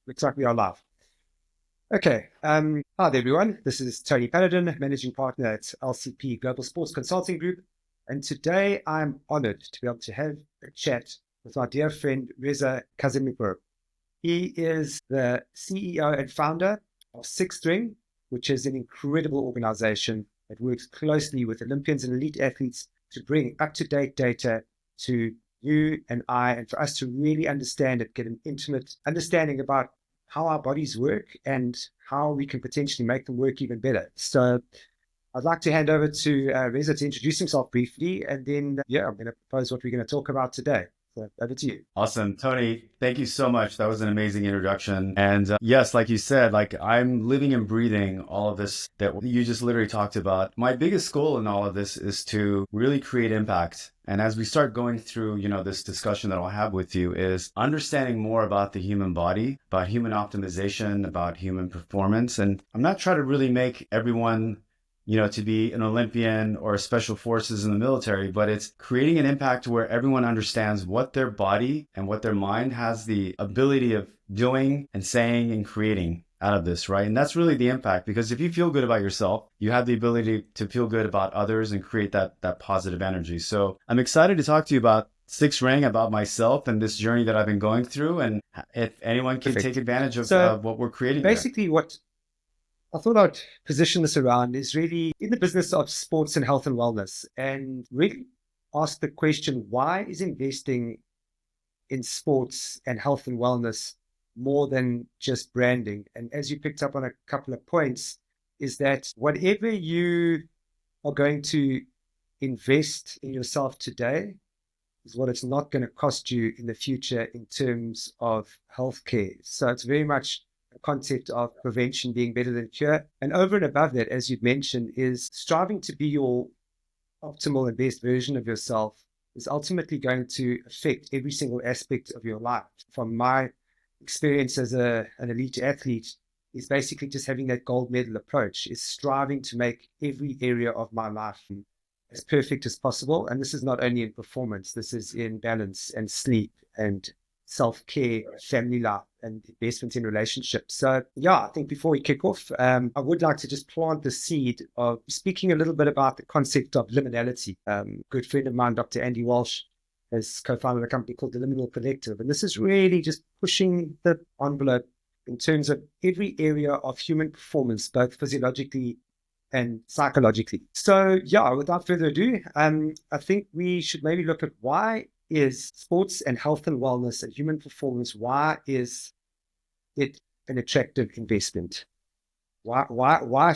Looks like we are live. Okay. Hi there, everyone. This is Tony Paladin, Managing Partner at LCP Global Sports Consulting Group. And today I'm honored to be able to have a chat with my dear friend, Reza Kazemipour. He is the CEO and founder of Sixth Ring, which is an incredible organization that works closely with Olympians and elite athletes to bring up-to-date data to you and I, and for us to really understand it, get an intimate understanding about how our bodies work and how we can potentially make them work even better. So I'd like to hand over to Reza to introduce himself briefly, and then, I'm going to propose what we're going to talk about today. So over to you. Awesome. Tony, thank you so much. That was an amazing introduction. And yes, like you said, like I'm living and breathing all of this that you just literally talked about. My biggest goal in all of this is to really create impact. And as we start going through, this discussion that I'll have with you is understanding more about the human body, about human optimization, about human performance. And I'm not trying to really make everyone to be an Olympian or special forces in the military, but it's creating an impact where everyone understands what their body and what their mind has the ability of doing and saying and creating out of this, right? And that's really the impact, because if you feel good about yourself, you have the ability to feel good about others and create that positive energy. So I'm excited to talk to you about Sixth Ring, about myself and this journey that I've been going through, and if anyone can take advantage of what we're creating. Basically, what I thought I'd position this around is really in the business of sports and health and wellness, and really ask the question, why is investing in sports and health and wellness more than just branding? And as you picked up on a couple of points, is that whatever you are going to invest in yourself today is what it's not going to cost you in the future in terms of healthcare. So it's very much concept of prevention being better than cure. And over and above that, as you've mentioned, is striving to be your optimal and best version of yourself is ultimately going to affect every single aspect of your life. From my experience as an elite athlete, is basically just having that gold medal approach, is striving to make every area of my life as perfect as possible. And this is not only in performance, this is in balance and sleep and self-care, family life, and investment in relationships. So I think before we kick off, I would like to just plant the seed of speaking a little bit about the concept of liminality. A good friend of mine, Dr. Andy Walsh, has co-founded a company called the Liminal Collective. And this is really just pushing the envelope in terms of every area of human performance, both physiologically and psychologically. So without further ado, I think we should maybe look at why is sports and health and wellness and human performance, why is it an attractive investment? Why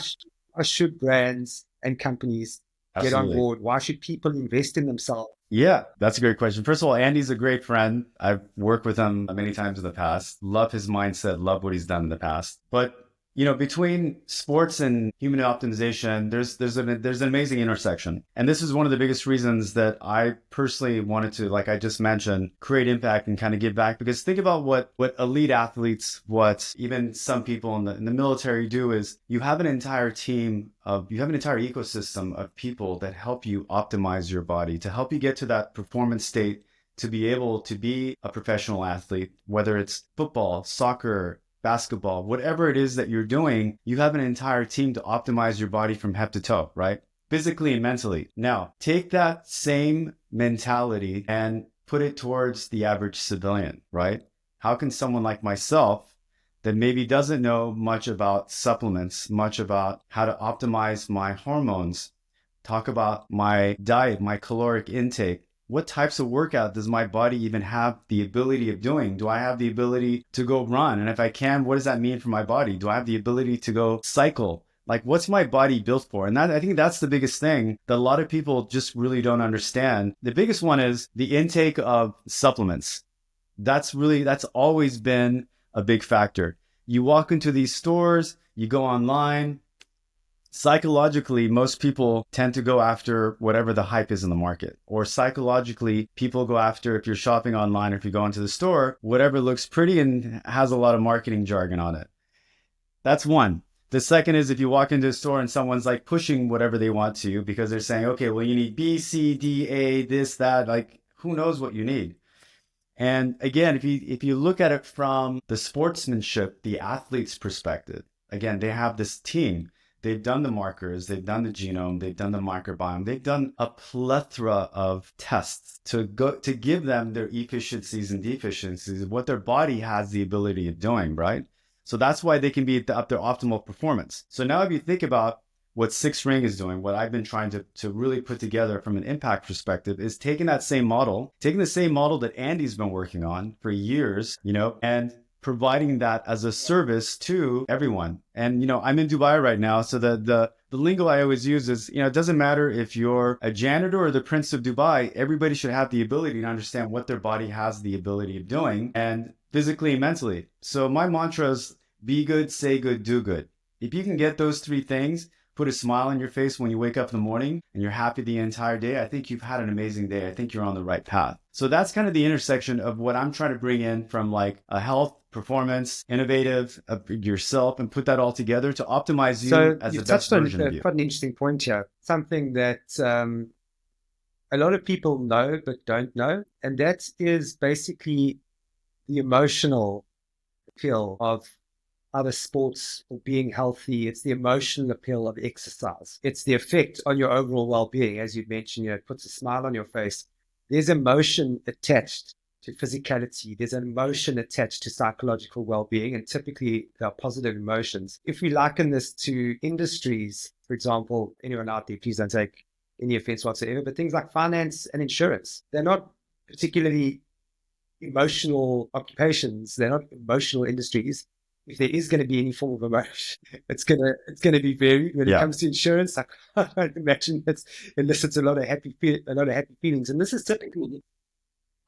should brands and companies get on board? Why should people invest in themselves? Yeah, that's a great question. First of all, Andy's a great friend. I've worked with him many times in the past. Love his mindset, love what he's done in the past. But between sports and human optimization, there's an amazing intersection. And this is one of the biggest reasons that I personally wanted to, like I just mentioned, create impact and kind of give back. Because think about what elite athletes, what even some people in the military do is you have an entire ecosystem of people that help you optimize your body, to help you get to that performance state, to be able to be a professional athlete, whether it's football, soccer, basketball, whatever it is that you're doing, you have an entire team to optimize your body from head to toe, right? Physically and mentally. Now, take that same mentality and put it towards the average civilian, right? How can someone like myself that maybe doesn't know much about supplements, much about how to optimize my hormones, talk about my diet, my caloric intake, what types of workout does my body even have the ability of doing? Do I have the ability to go run? And if I can, what does that mean for my body? Do I have the ability to go cycle? Like, what's my body built for? And I think that's the biggest thing that a lot of people just really don't understand. The biggest one is the intake of supplements. That's always been a big factor. You walk into these stores, you go online. Psychologically, most people tend to go after whatever the hype is in the market. Or psychologically, people go after, if you're shopping online or if you go into the store, whatever looks pretty and has a lot of marketing jargon on it. That's one. The second is if you walk into a store and someone's like pushing whatever they want to you because they're saying, okay, well, you need B, C, D, A, this, that, like who knows what you need. And again, if you look at it from the sportsmanship, the athlete's perspective, again, they have this team. They've done the markers, they've done the genome, they've done the microbiome, they've done a plethora of tests to give them their efficiencies and deficiencies of what their body has the ability of doing, right? So that's why they can be at their optimal performance. So now if you think about what Six Ring is doing, what I've been trying to really put together from an impact perspective is taking the same model that Andy's been working on for years, and providing that as a service to everyone. And, I'm in Dubai right now. So the lingo I always use is, it doesn't matter if you're a janitor or the Prince of Dubai, everybody should have the ability to understand what their body has the ability of doing, and physically and mentally. So my mantra is be good, say good, do good. If you can get those three things, put a smile on your face when you wake up in the morning and you're happy the entire day, I think you've had an amazing day. I think you're on the right path. So that's kind of the intersection of what I'm trying to bring in from like a health, performance, innovative, yourself, and put that all together to optimize you as the best version of you. Quite an interesting point here. Something that a lot of people know but don't know, and that is basically the emotional appeal of other sports or being healthy. It's the emotional appeal of exercise. It's the effect on your overall well-being. As you mentioned, it puts a smile on your face. There's emotion attached to physicality. There's an emotion attached to psychological well-being, and typically there are positive emotions. If we liken this to industries, for example, anyone out there, please don't take any offense whatsoever, but things like finance and insurance, they're not particularly emotional occupations. They're not emotional industries. If there is going to be any form of emotion, it's going to be varied. When it comes to insurance, I can't imagine it elicits a lot of happy feelings. And this is typically.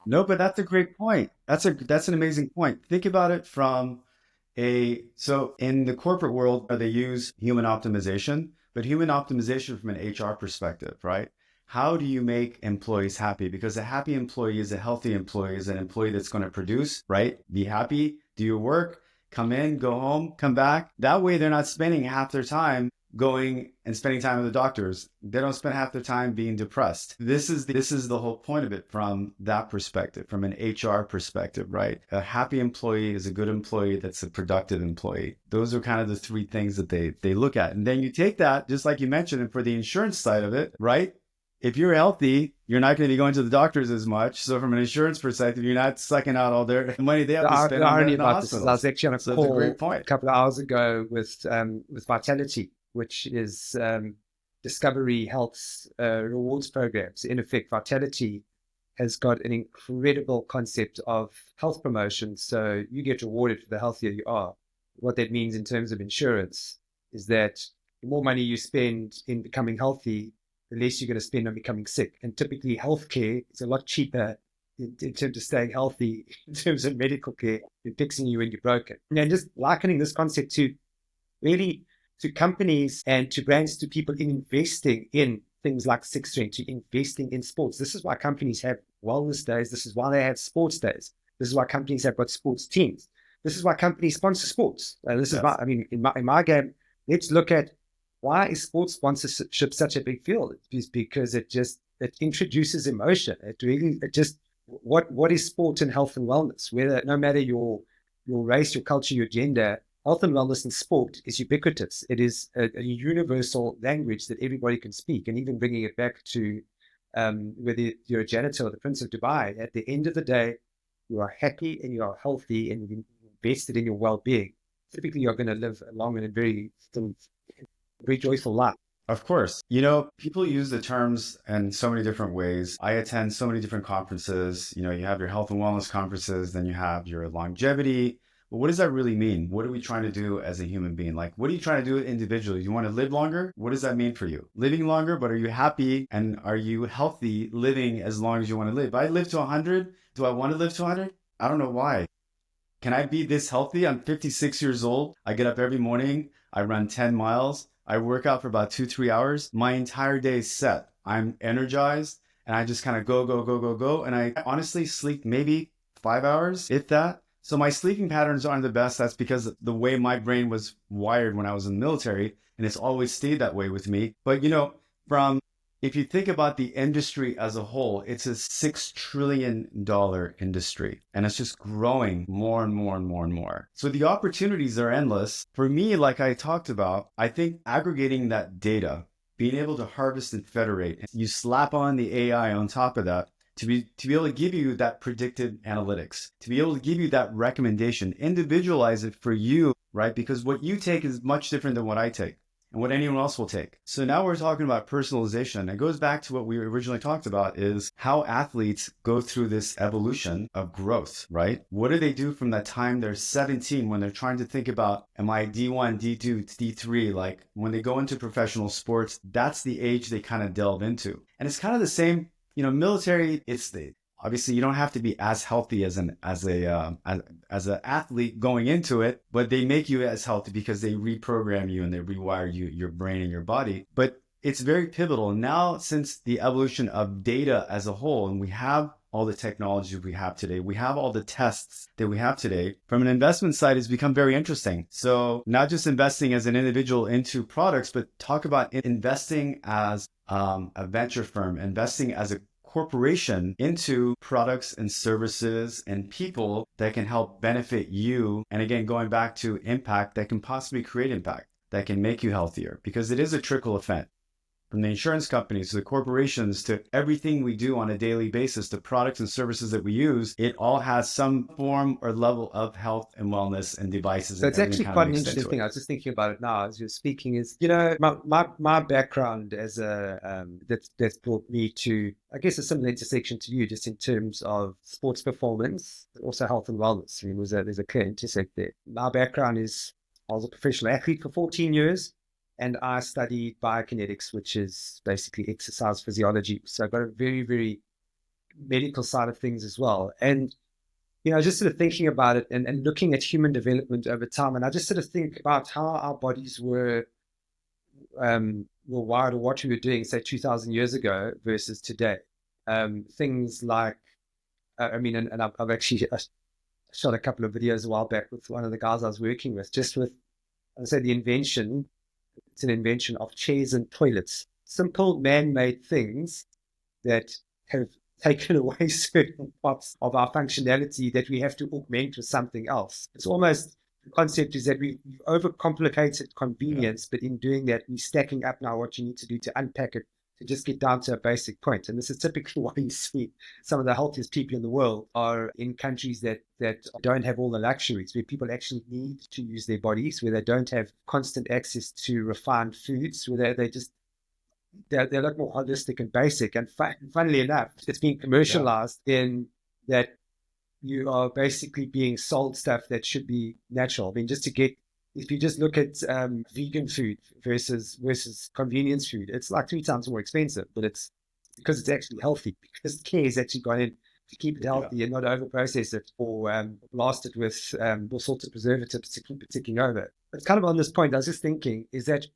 No, but that's a great point. That's an amazing point. Think about it from so in the corporate world, they use human optimization, but human optimization from an HR perspective, right? How do you make employees happy? Because a happy employee is a healthy employee, is an employee that's going to produce, right? Be happy, do your work, come in, go home, come back. That way they're not spending half their time going and spending time with the doctors. They don't spend half their time being depressed. This is the whole point of it from that perspective, from an HR perspective, right? A happy employee is a good employee that's a productive employee. Those are kind of the three things that they look at. And then you take that, just like you mentioned, and for the insurance side of it, right? If you're healthy, you're not going to be going to the doctors as much. So from an insurance perspective, you're not sucking out all their money they have to spend on the hospitals. I was actually on a call a couple of hours ago with Vitality, which is Discovery Health's rewards programs. In effect, Vitality has got an incredible concept of health promotion. So you get rewarded for the healthier you are. What that means in terms of insurance is that the more money you spend in becoming healthy, the less you're going to spend on becoming sick. And typically healthcare is a lot cheaper in terms of staying healthy, in terms of medical care, than fixing you when you're broken. And just likening this concept to companies and to brands, to people investing in things like Six Ring, to investing in sports. This is why companies have wellness days. This is why they have sports days. This is why companies have got sports teams. This is why companies sponsor sports. This is in my game, let's look at why is sports sponsorship such a big field? It's because it introduces emotion. What is sport and health and wellness? No matter your race, your culture, your gender, health and wellness and sport is ubiquitous. It is a universal language that everybody can speak. And even bringing it back to whether you're a janitor or the Prince of Dubai, at the end of the day, you are happy and you are healthy and you've invested in your well-being. Typically, you're going to live a long and very joyful life. Of course. People use the terms in so many different ways. I attend so many different conferences. You have your health and wellness conferences, then you have your longevity. But what does that really mean? What are we trying to do as a human being? Like, what are you trying to do individually? You want to live longer? What does that mean for you? Living longer, but are you happy and are you healthy living as long as you want to live? If I live to 100, do I want to live to 100? I don't know why. Can I be this healthy? I'm 56 years old. I get up every morning. I run 10 miles. I work out for about 2-3 hours. My entire day is set. I'm energized and I just kind of go. And I honestly sleep maybe 5 hours, if that. So my sleeping patterns aren't the best. That's because the way my brain was wired when I was in the military, and it's always stayed that way with me. But from if you think about the industry as a whole, it's a $6 trillion industry, and it's just growing more and more and more and more. So the opportunities are endless. For me, like I talked about, I think aggregating that data, being able to harvest and federate, you slap on the AI on top of that to be able to give you that predictive analytics, to be able to give you that recommendation, individualize it for you, right? Because what you take is much different than what I take and what anyone else will take. So now we're talking about personalization. It goes back to what we originally talked about, is how athletes go through this evolution of growth, right? What do they do from the time they're 17 when they're trying to think about, am I D1, D2, D3? Like when they go into professional sports, that's the age they kind of delve into. And it's kind of the same, military, it's the, obviously you don't have to be as healthy as an athlete going into it, but they make you as healthy because they reprogram you and they rewire your brain and your body. But it's very pivotal now, since the evolution of data as a whole, and we have all the technology we have today, we have all the tests that we have today. From an investment side, it's become very interesting. So not just investing as an individual into products, but talk about investing as a venture firm, investing as a corporation into products and services and people that can help benefit you. And again, going back to impact, that can possibly create impact, that can make you healthier, because it is a trickle effect. From the insurance companies to the corporations to everything we do on a daily basis, the products and services that we use, it all has some form or level of health and wellness and devices. So and it's actually kind quite of an mixed interesting into thing. it. I was just thinking about it now as you're speaking. Is my background as a that's brought me to, I guess, a similar intersection to you, just in terms of sports performance, but also health and wellness. I mean, there's a clear intersect there. My background is, I was a professional athlete for 14 years, and I studied biokinetics, which is basically exercise physiology. So I've got a very, very medical side of things as well. And just sort of thinking about it and looking at human development over time. And I just sort of think about how our bodies were wired, or what we were doing, say, 2,000 years ago versus today. Things like, and I've actually shot a couple of videos a while back with one of the guys I was working with, just with, I say, it's an invention of chairs and toilets. Simple man-made things that have taken away certain parts of our functionality that we have to augment with something else. It's almost, the concept is that we've overcomplicated convenience, but in doing that, we're stacking up now what you need to do to unpack it, to just get down to a basic point. And this is typically why you see some of the healthiest people in the world are in countries that don't have all the luxuries, where people actually need to use their bodies, where they don't have constant access to refined foods, where they're a lot more holistic and basic. And funnily enough, it's been commercialized in that you are basically being sold stuff that should be natural. I mean, if you just look at vegan food versus convenience food, it's like 3 times more expensive, but it's because it's actually healthy, because care is actually gone in to keep it healthy and not over process it, or blast it with all sorts of preservatives to keep it ticking over. But kind of on this point, I was just thinking, is that,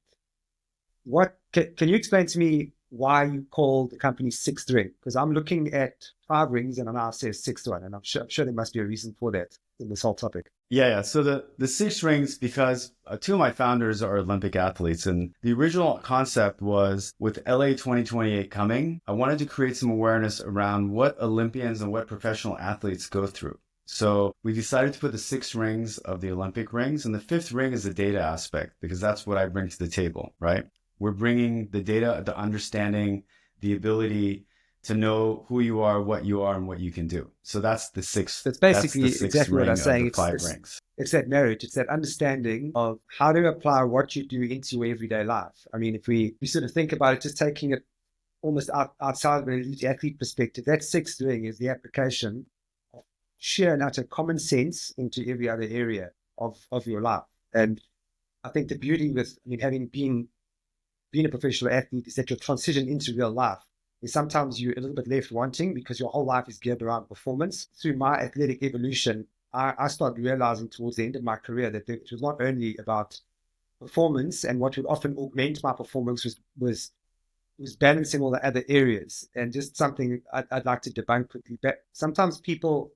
can you explain to me why you call the company Sixth Ring? Because I'm looking at 5 rings and it now says sixth one, and I'm sure there must be a reason for that in this whole topic. Yeah. So the 6 rings, because 2 of my founders are Olympic athletes, and the original concept was, with LA 2028 coming, I wanted to create some awareness around what Olympians and what professional athletes go through. So we decided to put the 6 rings of the Olympic rings, and the 5th ring is the data aspect, because that's what I bring to the table, right? We're bringing the data, the understanding, the ability to know who you are, and what you can do. So that's the sixth. That's basically that's the sixth exactly what I ring was saying. of the 5 rings. It's that marriage. It's that understanding of how to apply what you do into your everyday life. I mean, if we sort of think about it, just taking it almost outside of an elite athlete perspective, that 6th ring is the application of sheer and utter common sense into every other area of your life. And I think the beauty with, having been a professional athlete, is that your transition into real life is sometimes you're a little bit left wanting, because your whole life is geared around performance. Through my athletic evolution, I started realizing towards the end of my career that it was not only about performance, and what would often augment my performance was balancing all the other areas. And just something I'd like to debunk quickly. But sometimes people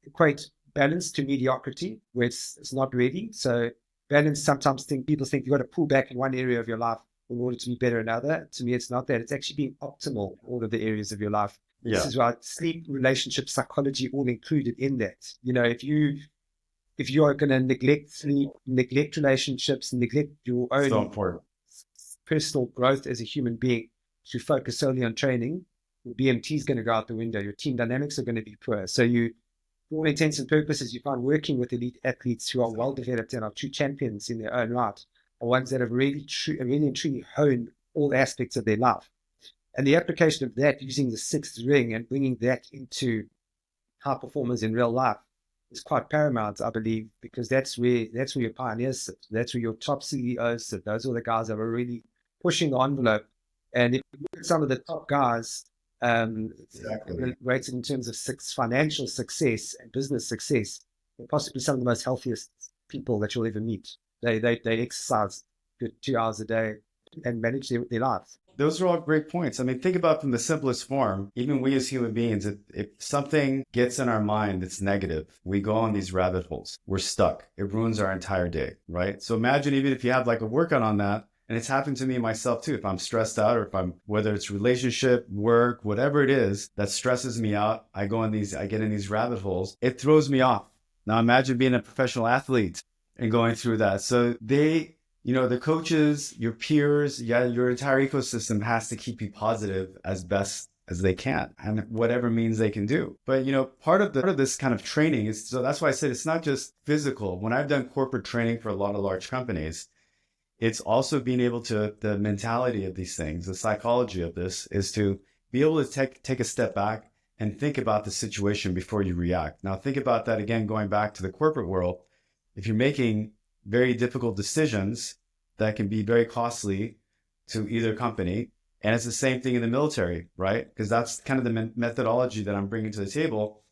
equate balance to mediocrity, where it's not really. So balance, sometimes people think you've got to pull back in one area of your life in order to be better in other. To me, it's not that. It's actually being optimal in all of the areas of your life. This Yeah. is right. Sleep, relationship, psychology, all included in that. If you are going to neglect sleep, neglect relationships, neglect your So own important. personal growth as a human being to focus solely on training, your BMT is going to go out the window. Your team dynamics are going to be poor. So for all intents and purposes, you find working with elite athletes who are well developed and are true champions in their own right, are ones that have really and truly honed all aspects of their life. And the application of that, using the sixth ring and bringing that into high performers in real life, is quite paramount, I believe, because that's where your pioneers sit. That's where your top CEOs sit. Those are the guys that are really pushing the envelope. And if you look at some of the top guys, Exactly. rated in terms of financial success and business success, they're possibly some of the most healthiest people that you'll ever meet. They exercise good 2 hours a day and manage their lives. Those are all great points. I mean, think about from the simplest form, even we as human beings, if something gets in our mind that's negative, we go on these rabbit holes. We're stuck. It ruins our entire day, right? So imagine even if you have like a workout on that, and it's happened to me myself too. If I'm stressed out or whether it's relationship, work, whatever it is that stresses me out, I get in these rabbit holes. It throws me off. Now imagine being a professional athlete and going through that. So the coaches, your peers, your entire ecosystem has to keep you positive as best as they can and whatever means they can do. But, part of this kind of training is, so that's why I said it's not just physical. When I've done corporate training for a lot of large companies, it's also being able to, the mentality of these things, the psychology of this is to be able to take a step back and think about the situation before you react. Now, think about that again, going back to the corporate world. If you're making very difficult decisions that can be very costly to either company, and it's the same thing in the military, right? Because that's kind of the methodology that I'm bringing to the table.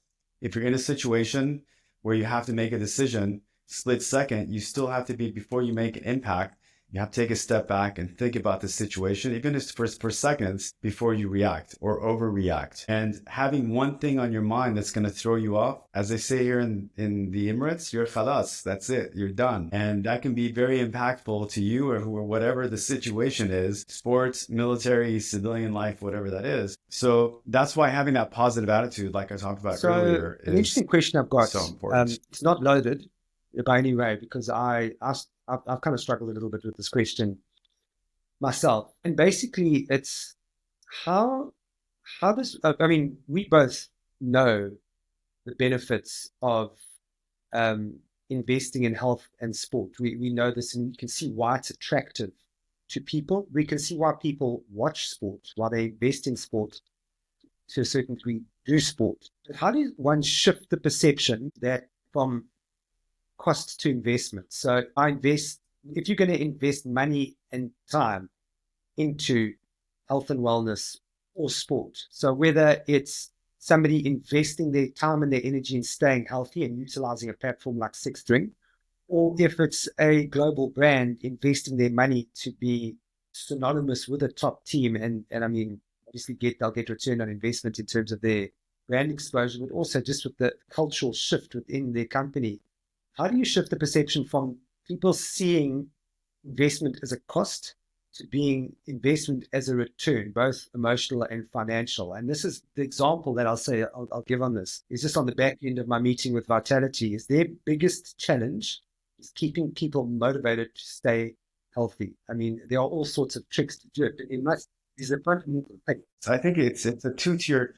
If you're in a situation where you have to make a decision, split second, you still have to be, before you make an impact, you have to take a step back and think about the situation, even if it's for seconds, before you react or overreact. And having one thing on your mind that's going to throw you off, as they say here in the Emirates, you're khalas, that's it, you're done. And that can be very impactful to you or whatever the situation is, sports, military, civilian life, whatever that is. So that's why having that positive attitude, like I talked about earlier, An interesting question I've got. so important. It's not loaded by any way because I've kind of struggled a little bit with this question myself. And basically, it's how does we both know the benefits of investing in health and sport. We know this, and you can see why it's attractive to people. We can see why people watch sport, why they invest in sport to a certain degree, do sport. But how does one shift the perception that from cost to investment? So if you're going to invest money and time into health and wellness or sport, so whether it's somebody investing their time and their energy in staying healthy and utilizing a platform like Sixth Ring, or if it's a global brand investing their money to be synonymous with a top team, and I mean, obviously they'll get return on investment in terms of their brand exposure, but also just with the cultural shift within their company. How do you shift the perception from people seeing investment as a cost to being investment as a return, both emotional and financial? And this is the example that I'll give on this. Is just on the back end of my meeting with Vitality, is their biggest challenge is keeping people motivated to stay healthy. I mean, there are all sorts of tricks to do it, but is a fundamental thing. So I think it's a two-tier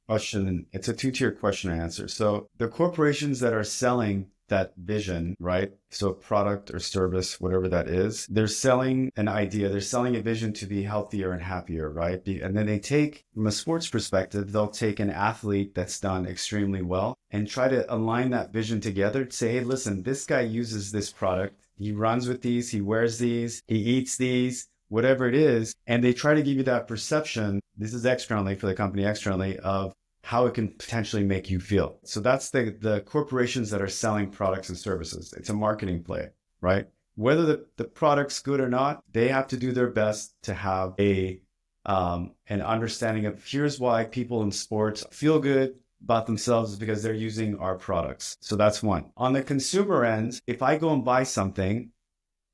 question. It's a two-tier question and answer. So the corporations that are selling that vision, right? So product or service, whatever that is, they're selling an idea. They're selling a vision to be healthier and happier, right? And then they take, from a sports perspective, they'll take an athlete that's done extremely well and try to align that vision together to say, hey, listen, this guy uses this product. He runs with these, he wears these, he eats these, whatever it is. And they try to give you that perception. This is externally for the company, externally, of how it can potentially make you feel. So that's the corporations that are selling products and services. It's a marketing play, right? Whether the product's good or not, they have to do their best to have an understanding of, here's why people in sports feel good about themselves, is because they're using our products. So that's one. On the consumer end, if I go and buy something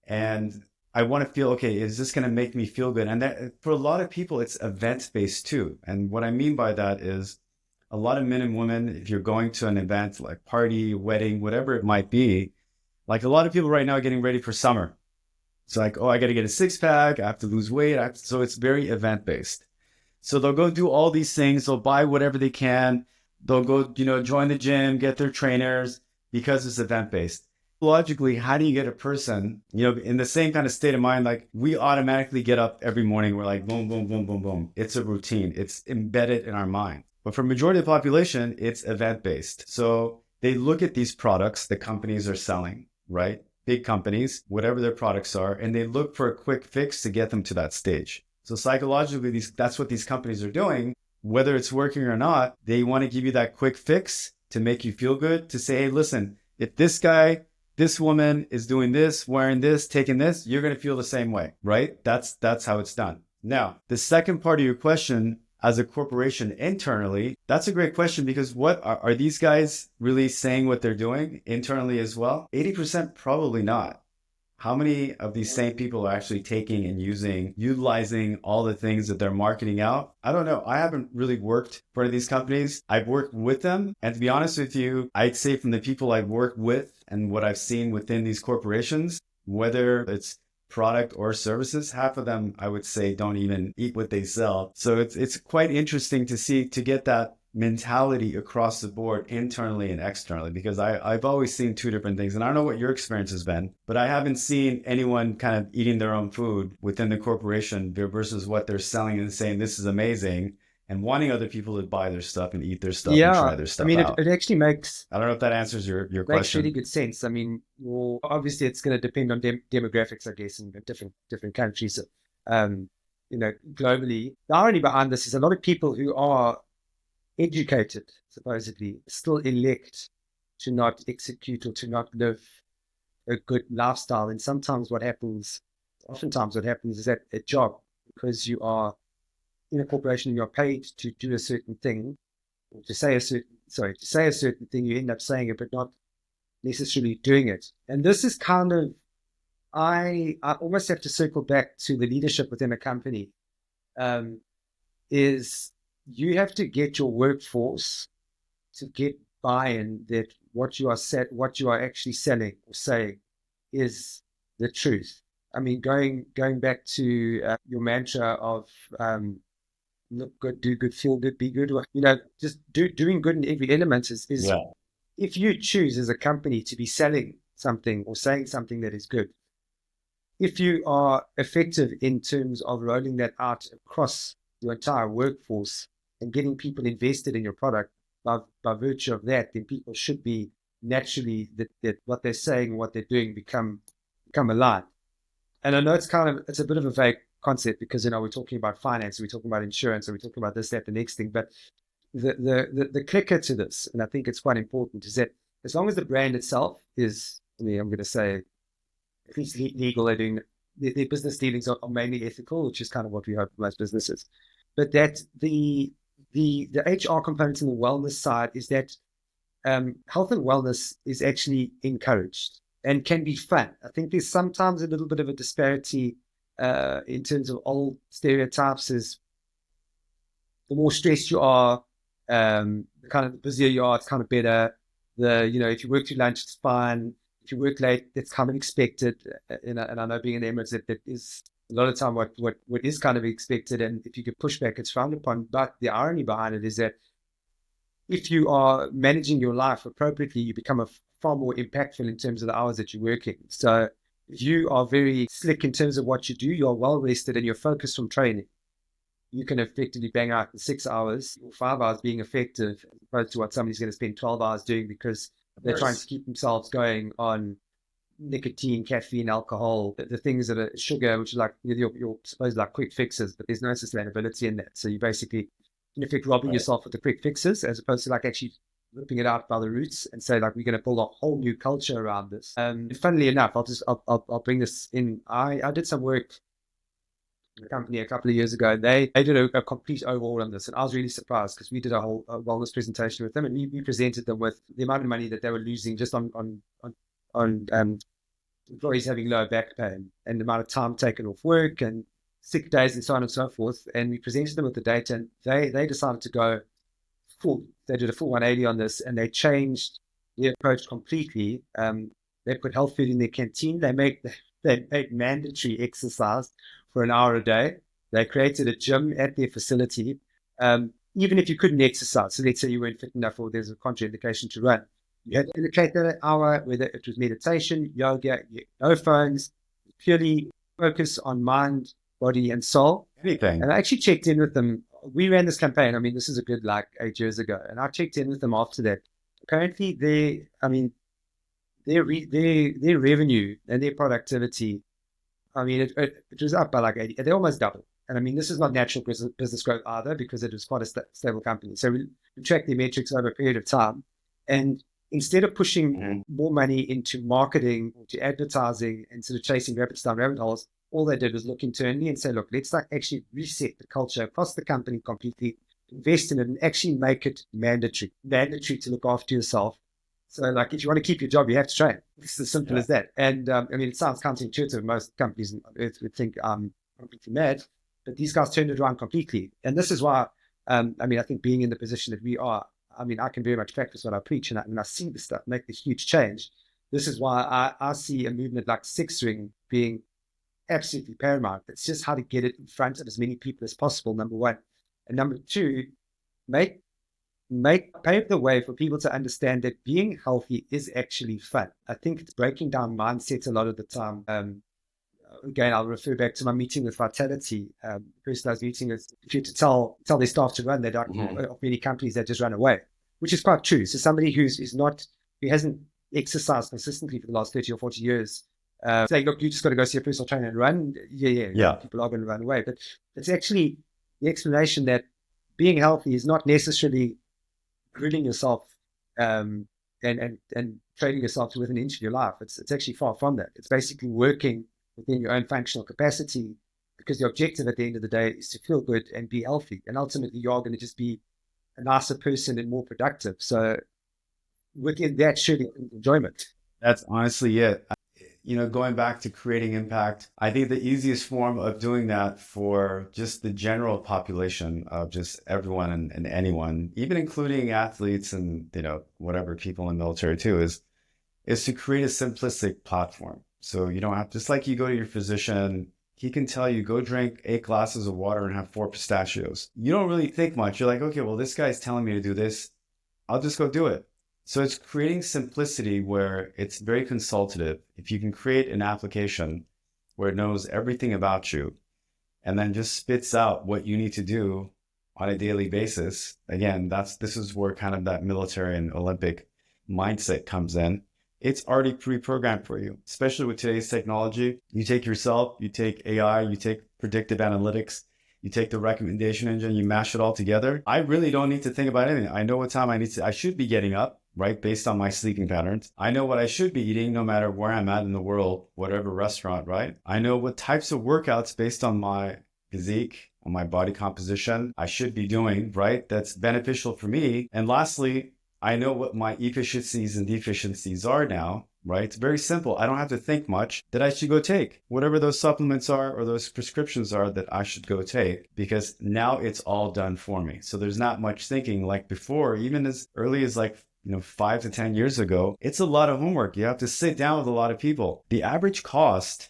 and I want to feel, okay, is this going to make me feel good? And that, for a lot of people, it's event based too. And what I mean by that is a lot of men and women, if you're going to an event like party, wedding, whatever it might be, like a lot of people right now are getting ready for summer. It's like, oh, I got to get a six pack. I have to lose weight. So it's very event based. So they'll go do all these things. They'll buy whatever they can. They'll go, join the gym, get their trainers because it's event based. Logically, how do you get a person, in the same kind of state of mind? Like we automatically get up every morning. We're like, boom, boom, boom, boom, boom. It's a routine. It's embedded in our mind. But for majority of the population, it's event based. So they look at these products the companies are selling, right? Big companies, whatever their products are, and they look for a quick fix to get them to that stage. So psychologically, that's what these companies are doing. Whether it's working or not, they want to give you that quick fix to make you feel good, to say, hey, listen, if this guy, this woman is doing this, wearing this, taking this, you're going to feel the same way, right? That's how it's done. Now, the second part of your question, as a corporation internally, that's a great question, because what are these guys really saying what they're doing internally as well? 80% probably not. How many of these same people are actually taking and utilizing all the things that they're marketing out? I don't know. I haven't really worked for these companies. I've worked with them. And to be honest with you, I'd say from the people I've worked with and what I've seen within these corporations, whether it's product or services, half of them, I would say, don't even eat what they sell. So it's quite interesting to get that mentality across the board, internally and externally, because I've always seen two different things. And I don't know what your experience has been, but I haven't seen anyone kind of eating their own food within the corporation versus what they're selling and saying, this is amazing, and wanting other people to buy their stuff and eat their stuff and try Yeah, their I stuff mean, out. it actually makes I don't know if that answers your makes question. really good sense. I mean, well, obviously, it's going to depend on demographics, I guess, in different countries. Um, globally, the irony behind this is a lot of people who are educated, supposedly, still elect to not execute or to not live a good lifestyle. And oftentimes what happens is that a job, because you are in a corporation and you're paid to do a certain thing, or to say a certain thing, you end up saying it, but not necessarily doing it. And this is kind of, I almost have to circle back to the leadership within a company. Um, is you have to get your workforce to get buy-in that what you are actually selling or saying is the truth. I mean, going back to your mantra of look good, do good, feel good, be good. Just doing good in every element is Yeah. if you choose as a company to be selling something or saying something that is good, if you are effective in terms of rolling that out across your entire workforce and getting people invested in your product by virtue of that, then people should be naturally that what they're saying, what they're doing become aligned. And I know it's a bit of a vague concept because we're talking about finance, we're talking about insurance, and we're talking about this, that, the next thing. But the kicker to this, and I think it's quite important, is that as long as the brand itself is, I mean, I'm going to say at least legal, they're doing their business dealings are mainly ethical, which is kind of what we hope for most businesses. But that the HR component and the wellness side is that health and wellness is actually encouraged and can be fun. I think there's sometimes a little bit of a disparity in terms of old stereotypes. Is the more stressed you are, the kind of the busier you are, it's kind of better. If you work through lunch, it's fine. If you work late, that's kind of expected. And I know being in the Emirates, that is a lot of time what is kind of expected. And if you get pushback, it's frowned upon. But the irony behind it is that if you are managing your life appropriately, you become far more impactful in terms of the hours that you're working. So if you are very slick in terms of what you do, you're well rested and you're focused from training, you can effectively bang out in 6 hours or 5 hours being effective, as opposed to what somebody's going to spend 12 hours doing because they're trying to keep themselves going on nicotine, caffeine, alcohol, the things that are sugar, which is like you're supposed like quick fixes, but there's no sustainability in that. So you basically, in effect, robbing yourself with the quick fixes as opposed to like actually ripping it out by the roots and say like we're going to build a whole new culture around this. And funnily enough, I'll bring this in. I did some work in a company a couple of years ago. They did a complete overhaul on this, and I was really surprised because we did a whole wellness presentation with them, and we presented them with the amount of money that they were losing just on employees having low back pain and the amount of time taken off work and sick days and so on and so forth. And we presented them with the data, and they decided to go full. They did a full 180 on this, and they changed their approach completely. They put health food in their canteen. They made mandatory exercise for an hour a day. They created a gym at their facility. Even if you couldn't exercise, so let's say you weren't fit enough or there's a contraindication to run, you had to allocate that hour, whether it was meditation, yoga, no phones, purely focus on mind, body, and soul. Anything. And I actually checked in with them. We ran this campaign. I mean, this is a good 8 years ago, and I checked in with them after that. Apparently, their revenue and their productivity, I mean, it was up by 80. They almost doubled. And I mean, this is not natural business growth either, because it was quite a stable company. So we tracked their metrics over a period of time. And instead of pushing more money into marketing, to advertising, and sort of chasing rabbit holes, all they did was look internally and say, look, let's actually reset the culture across the company completely, invest in it, and actually make it mandatory to look after yourself. So if you want to keep your job, you have to train. It's as simple as that. And I mean, it sounds counterintuitive. Most companies on earth would think I'm completely mad, but these guys turned it around completely. And this is why, I mean, I think being in the position that we are, I mean, I can very much practice what I preach, and I see this stuff make this huge change. This is why I see a movement like Six Ring being absolutely paramount. It's just how to get it in front of as many people as possible, number one. And number two, pave the way for people to understand that being healthy is actually fun. I think it's breaking down mindsets a lot of the time. Again, I'll refer back to my meeting with Vitality. The person I was meeting is, if you to tell their staff to run, they don't. Many companies that just run away, which is quite true. So somebody who hasn't exercised consistently for the last 30 or 40 years, say, look, you just got to go see a personal trainer and run. Yeah. People are going to run away. But it's actually the explanation that being healthy is not necessarily grilling yourself and training yourself to within an inch of your life. It's actually far from that. It's basically working within your own functional capacity, because the objective at the end of the day is to feel good and be healthy. And ultimately, you are going to just be a nicer person and more productive. So within that, surely enjoyment. That's honestly it. Going back to creating impact, I think the easiest form of doing that for just the general population of just everyone and anyone, even including athletes and, whatever people in the military too, is to create a simplistic platform. So you don't have, just like you go to your physician, he can tell you, go drink 8 glasses of water and have 4 pistachios. You don't really think much. You're like, okay, well, this guy's telling me to do this. I'll just go do it. So it's creating simplicity where it's very consultative. If you can create an application where it knows everything about you and then just spits out what you need to do on a daily basis, again, this is where kind of that military and Olympic mindset comes in. It's already pre-programmed for you, especially with today's technology. You take yourself, you take AI, you take predictive analytics, you take the recommendation engine, you mash it all together. I really don't need to think about anything. I know what time I should be getting up, right? Based on my sleeping patterns. I know what I should be eating no matter where I'm at in the world, whatever restaurant, right? I know what types of workouts based on my physique, on my body composition, I should be doing, right? That's beneficial for me. And lastly, I know what my efficiencies and deficiencies are now, right? It's very simple. I don't have to think much that I should go take whatever those supplements are or those prescriptions are that I should go take, because now it's all done for me. So there's not much thinking like before, even as early as 5 to 10 years ago. It's a lot of homework. You have to sit down with a lot of people. The average cost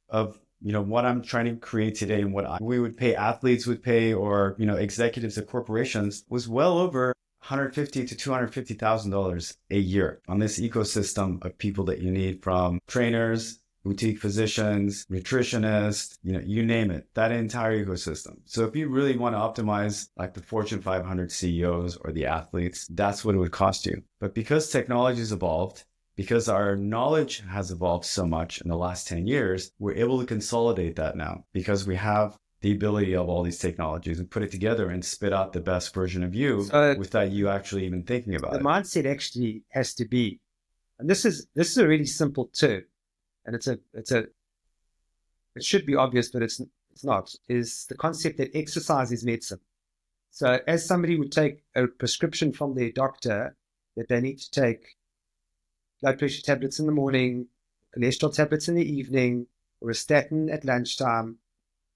of what I'm trying to create today and what we would pay, athletes would pay, or executives of corporations, was well over $150,000 to $250,000 a year on this ecosystem of people that you need, from trainers, boutique physicians, nutritionists, you name it, that entire ecosystem. So if you really want to optimize like the Fortune 500 CEOs or the athletes, that's what it would cost you. But because technology has evolved, because our knowledge has evolved so much in the last 10 years, we're able to consolidate that now, because we have the ability of all these technologies and put it together and spit out the best version of you without you actually even thinking about it. The mindset actually has to be, and this is a really simple term, and it should be obvious, but it's not, is the concept that exercise is medicine. So as somebody would take a prescription from their doctor that they need to take blood pressure tablets in the morning, cholesterol tablets in the evening or a statin at lunchtime.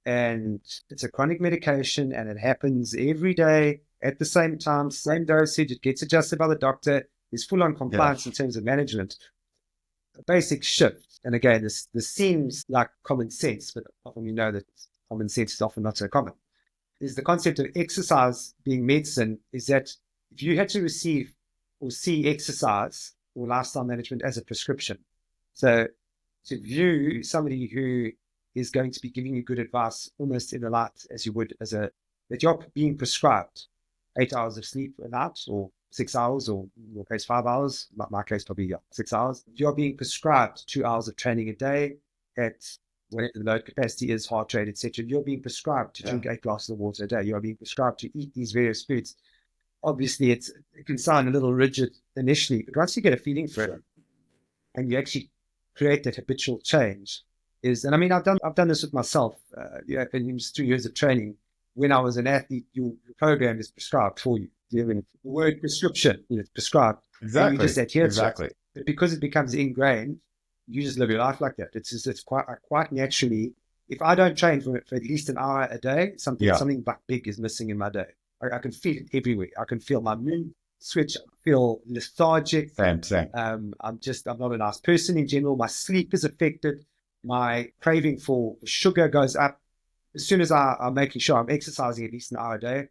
And it's a chronic medication, and it happens every day at the same time, same dosage. It gets adjusted by the doctor. There's full on Yeah. compliance in terms of management. A basic shift. And again, this seems like common sense, but often you know that common sense is often not so common. Is the concept of exercise being medicine, is that if you had to receive or see exercise or lifestyle management as a prescription, so to view somebody who is going to be giving you good advice almost in the light as you would as that you're being prescribed 8 hours of sleep a night or 6 hours, or in your case 5 hours, my case probably 6 hours. You're being prescribed 2 hours of training a day at whatever the load capacity is, heart rate, etc. You're being prescribed to drink 8 glasses of water a day. You're being prescribed to eat these various foods. Obviously, it can sound a little rigid initially, but once you get a feeling for it and you actually create that habitual change, and I mean, I've done this with myself. In just 2 years of training, when I was an athlete, your program is prescribed for you. The word prescription, it's prescribed. Exactly. And you just adhere exactly. to it. But because it becomes ingrained, you just live your life like that. It's quite naturally. If I don't train for at least an hour a day, something big is missing in my day. I can feel it everywhere. I can feel my mood switch. I feel lethargic. Same. I'm not a nice person in general. My sleep is affected. My craving for sugar goes up. As soon as I'm making sure I'm exercising at least an hour a day,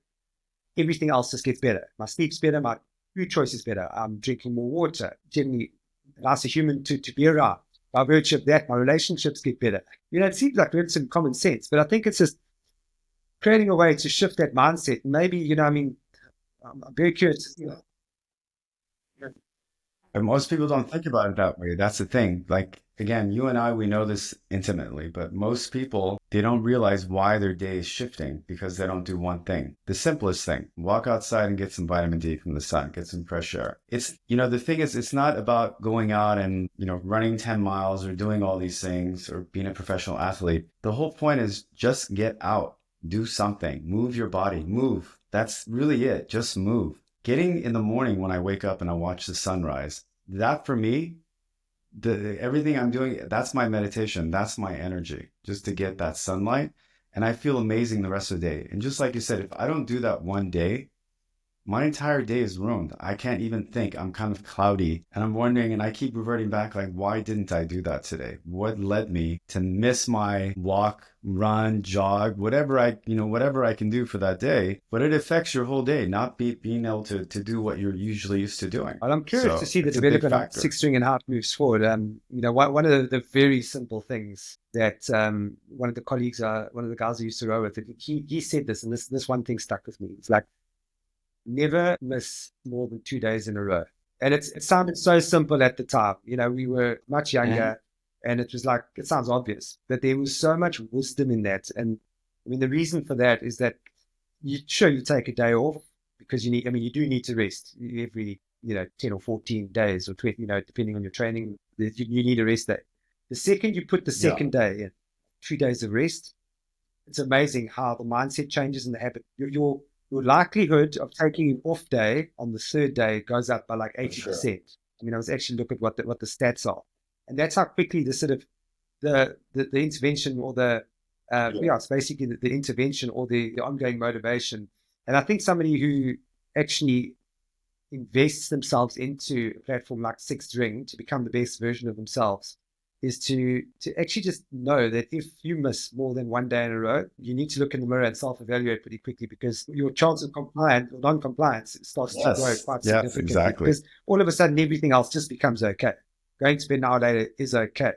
everything else just gets better. My sleep's better. My food choice is better. I'm drinking more water. Generally, allows a human to be around. By virtue of that, my relationships get better. It seems like it's some common sense, but I think it's just creating a way to shift that mindset. Maybe, I'm very curious. And most people don't think about it that way. That's the thing. Like, again, you and I, we know this intimately, but most people, they don't realize why their day is shifting because they don't do one thing. The simplest thing, walk outside and get some vitamin D from the sun, get some fresh air. It's, the thing is, it's not about going out and, running 10 miles or doing all these things or being a professional athlete. The whole point is just get out, do something, move your body, move. That's really it. Just move. Getting in the morning when I wake up and I watch the sunrise, that for me, everything I'm doing, that's my meditation. That's my energy, just to get that sunlight. And I feel amazing the rest of the day. And just like you said, if I don't do that one day, my entire day is ruined. I can't even think. I'm kind of cloudy and I'm wondering, and I keep reverting back, like, why didn't I do that today? What led me to miss my walk, run, jog, whatever I can do for that day? But it affects your whole day, not being able to do what you're usually used to doing. Well, I'm curious to see the development of sixth string and how it moves forward. One of the very simple things that one of the guys I used to row with, he said this, and this one thing stuck with me. It's like, never miss more than 2 days in a row. And it sounded so simple at the time. We were much younger, and it was like, it sounds obvious, but there was so much wisdom in that. And I mean, the reason for that is that you take a day off because you do need to rest every, 10 or 14 days or 20, depending on your training, you need a rest day. The second you put the second day in, 2 days of rest, it's amazing how the mindset changes and the habit. Your likelihood of taking an off day on the third day goes up by like 80%. Sure. I mean, I was actually looking at what the stats are, and that's how quickly the sort of the intervention or it's basically the intervention or the ongoing motivation. And I think somebody who actually invests themselves into a platform like Sixth Ring to become the best version of themselves is to actually just know that if you miss more than 1 day in a row, you need to look in the mirror and self-evaluate pretty quickly, because your chance of compliance or non-compliance starts to grow quite significantly. Exactly. Because all of a sudden, everything else just becomes okay. Going to bed an hour later is okay.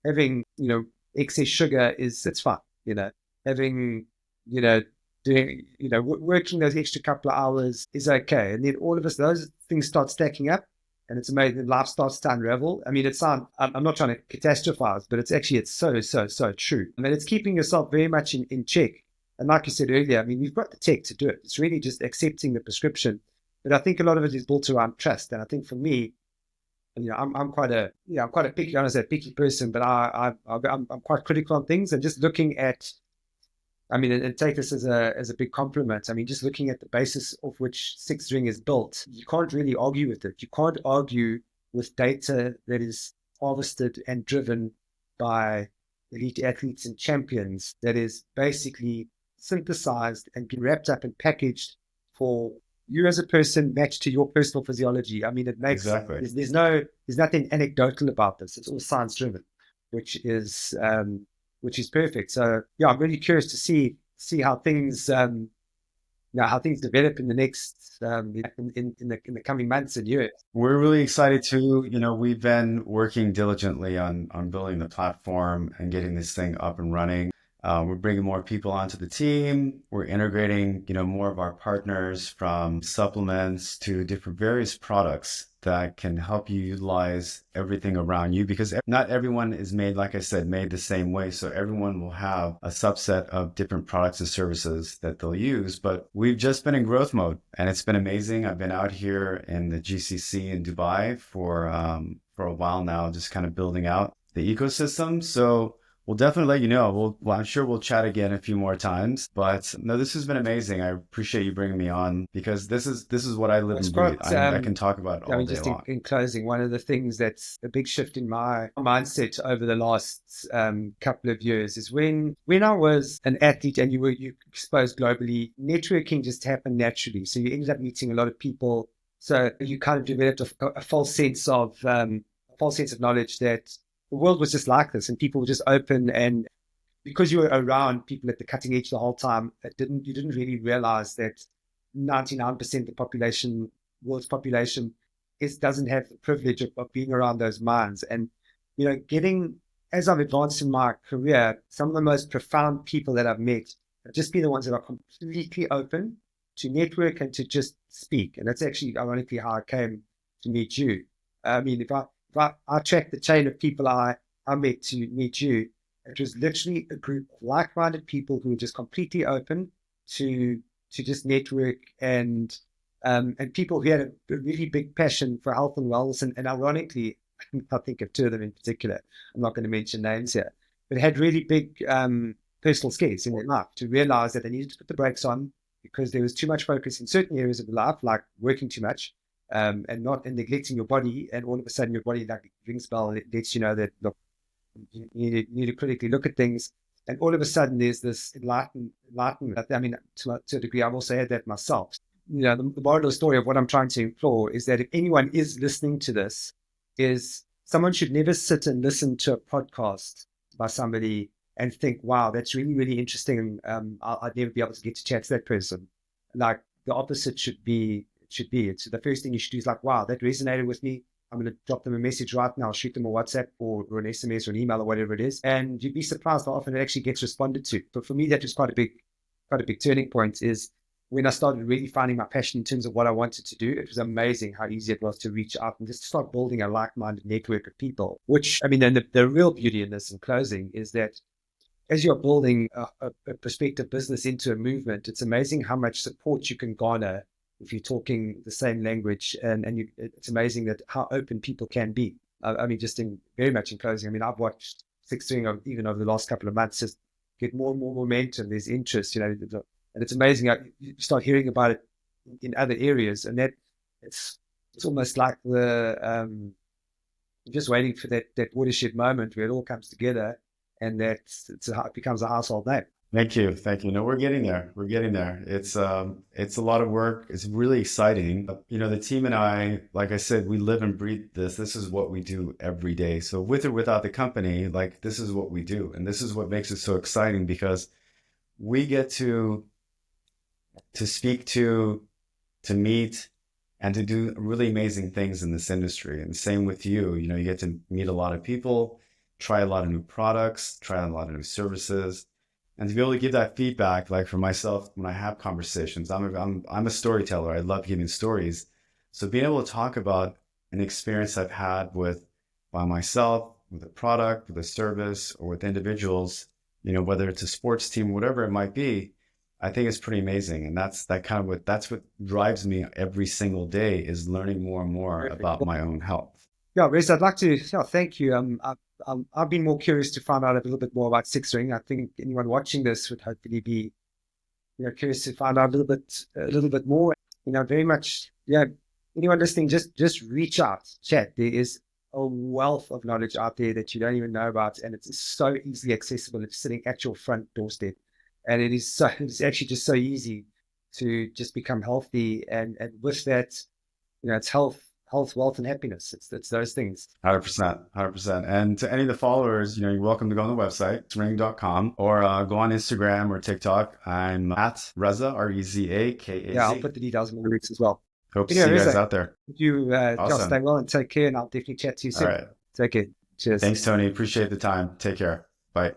Having, excess sugar it's fine. Having, doing, working those extra couple of hours is okay. And then all of us, those things start stacking up. And it's amazing. Life starts to unravel. I mean, I'm not trying to catastrophize, but it's so true. I mean, it's keeping yourself very much in check. And like you said earlier, I mean, you've got the tech to do it. It's really just accepting the prescription. But I think a lot of it is built around trust. And I think for me, I'm quite a picky, I don't say picky person, but I'm quite critical on things, and just looking at, and take this as a big compliment. I mean, just looking at the basis of which Sixth Ring is built, you can't really argue with it. You can't argue with data that is harvested and driven by elite athletes and champions that is basically synthesized and been wrapped up and packaged for you as a person matched to your personal physiology. I mean, it makes Exactly. there's nothing anecdotal about this. It's all science driven, which is perfect. So yeah, I'm really curious to see how things how things develop in the next in the coming months and years. We're really excited too. We've been working diligently on building the platform and getting this thing up and running. We're bringing more people onto the team. We're integrating, more of our partners from supplements to different various products that can help you utilize everything around you because not everyone is made, like I said, made the same way. So everyone will have a subset of different products and services that they'll use. But we've just been in growth mode and it's been amazing. I've been out here in the GCC in Dubai for a while now, just kind of building out the ecosystem. So we'll definitely let you know. I'm sure we'll chat again a few more times. But no, this has been amazing. I appreciate you bringing me on because this is what I live and breathe. I can talk about it all day long. In closing, one of the things that's a big shift in my mindset over the last couple of years is when I was an athlete and you exposed globally, networking just happened naturally. So you ended up meeting a lot of people. So you kind of developed a false sense of knowledge that the world was just like this and people were just open, and because you were around people at the cutting edge the whole time, you didn't really realize that 99% of the world's population doesn't have the privilege of being around those minds. And as I've advanced in my career, some of the most profound people that I've met have just been the ones that are completely open to network and to just speak. And that's actually ironically how I came to meet you. I mean, if I track the chain of people I met to meet you, it was literally a group of like-minded people who were just completely open to just network and people who had a really big passion for health and wellness. And ironically, I think of two of them in particular. I'm not going to mention names here, but had really big personal scares in their life to realize that they needed to put the brakes on because there was too much focus in certain areas of life, like working too much. And neglecting your body, and all of a sudden your body like rings a bell and it lets you know that look, you need to critically look at things, and all of a sudden there's this enlightenment. I mean, to a degree, I've also had that myself. The moral of the story of what I'm trying to implore is that if anyone is listening to this, is someone should never sit and listen to a podcast by somebody and think, wow, that's really, really interesting. I'd never be able to get to chat to that person. Like the opposite should be. It's the first thing you should do is like, wow, that resonated with me. I'm going to drop them a message right now, shoot them a WhatsApp or an SMS or an email or whatever it is. And you'd be surprised how often it actually gets responded to. But for me, that was quite a big turning point is when I started really finding my passion in terms of what I wanted to do. It was amazing how easy it was to reach out and just start building a like-minded network of people, which, I mean, and the real beauty in this in closing is that as you're building a prospective business into a movement, it's amazing how much support you can garner if you're talking the same language, and it's amazing that how open people can be. I mean, just very much in closing, I mean, I've watched Six String even over the last couple of months just get more and more momentum. There's interest, and it's amazing how you start hearing about it in other areas, and that it's almost like just waiting for that watershed moment where it all comes together, and it becomes a household name. Thank you. No, we're getting there. It's a lot of work. It's really exciting. The team and I, like I said, we live and breathe this. This is what we do every day. So with or without the company, like this is what we do. And this is what makes it so exciting because we get to speak to meet and to do really amazing things in this industry. And same with you. You get to meet a lot of people, try a lot of new products, try a lot of new services. And to be able to give that feedback, like for myself, when I have conversations, I'm a storyteller. I love giving stories. So being able to talk about an experience I've had by myself, with a product, with a service, or with individuals, whether it's a sports team, whatever it might be, I think it's pretty amazing. And that's what drives me every single day is learning more and more about my own health. Yeah, Reza, I'd like to thank you. I've been more curious to find out a little bit more about Six Ring. I think anyone watching this would hopefully be, curious to find out a little bit more. Very much, anyone listening, just reach out, chat. There is a wealth of knowledge out there that you don't even know about, and it's so easily accessible. It's sitting at your front doorstep, and it's actually just so easy to just become healthy, and with that, it's health, wealth, and happiness. It's those things. 100%, 100%. And to any of the followers, you're welcome to go on the website, ring.com, or go on Instagram or TikTok. I'm at Reza, REZAKAZ. Yeah, I'll put the details in the links as well. Hope to see you guys out there. You Awesome. stay well and take care, and I'll definitely chat to you soon. All right. Take care. Cheers. Thanks, Tony. Appreciate the time. Take care.